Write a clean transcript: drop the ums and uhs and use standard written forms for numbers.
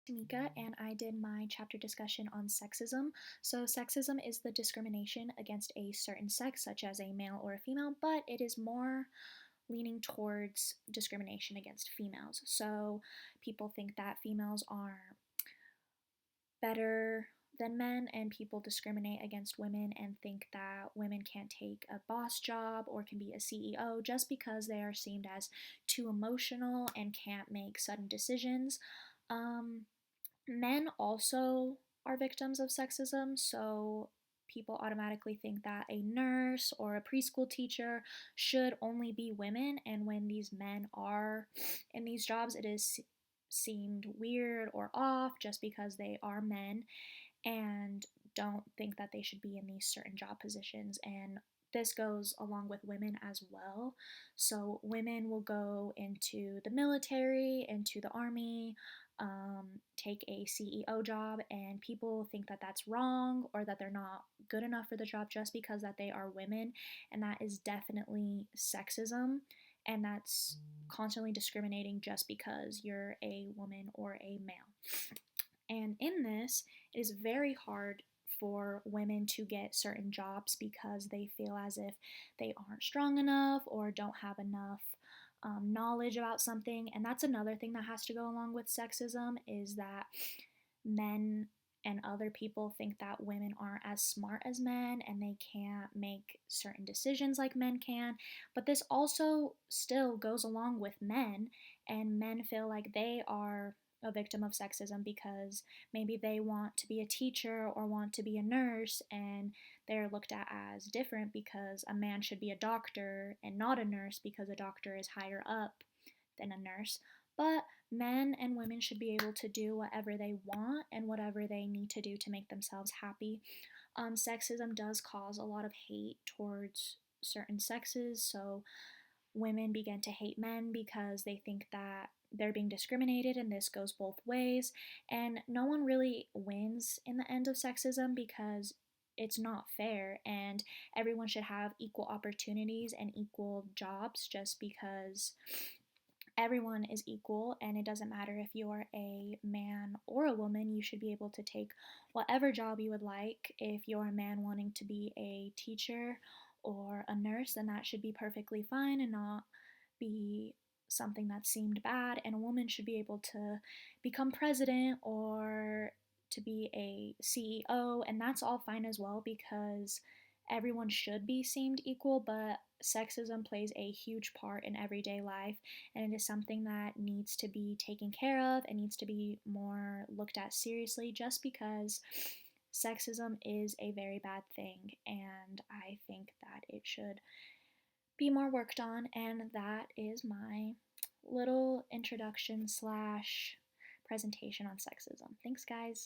Tamika, and I did my chapter discussion on sexism. So, sexism is the discrimination against a certain sex, such as a male or a female, but it is more leaning towards discrimination against females. So, people think that females are better than men, and people discriminate against women and think that women can't take a boss job or can be a CEO just because they are seen as too emotional and can't make sudden decisions. Um, Men also are victims of sexism, so people automatically think that a nurse or a preschool teacher should only be women, and when these men are in these jobs, it is seemed weird or off just because they are men and don't think that they should be in these certain job positions. And this goes along with women as well. So, women will go into the military, into the army, take a CEO job, and people think that that's wrong or that they're not good enough for the job just because that they are women, and that is definitely sexism, and that's constantly discriminating just because you're a woman or a male. And in this, it is very hard for women to get certain jobs because they feel as if they aren't strong enough or don't have enough knowledge about something. And that's another thing that has to go along with sexism is that men and other people think that women aren't as smart as men and they can't make certain decisions like men can. But this also still goes along with men, and men feel like they are a victim of sexism because maybe they want to be a teacher or want to be a nurse, and they're looked at as different because a man should be a doctor and not a nurse because a doctor is higher up than a nurse. But men and women should be able to do whatever they want and whatever they need to do to make themselves happy. Sexism does cause a lot of hate towards certain sexes, so women begin to hate men because they think that they're being discriminated, and this goes both ways. And no one really wins in the end of sexism because it's not fair, and everyone should have equal opportunities and equal jobs just because everyone is equal, and it doesn't matter if you're a man or a woman. You should be able to take whatever job you would like. If you're a man wanting to be a teacher or a nurse, then that should be perfectly fine and not be something that seemed bad. And a woman should be able to become president or to be a CEO, and that's all fine as well because everyone should be seemed equal. But sexism plays a huge part in everyday life, and it is something that needs to be taken care of and needs to be more looked at seriously just because sexism is a very bad thing, and I think that it should be more worked on. And that is my little introduction slash presentation on sexism. Thanks, guys.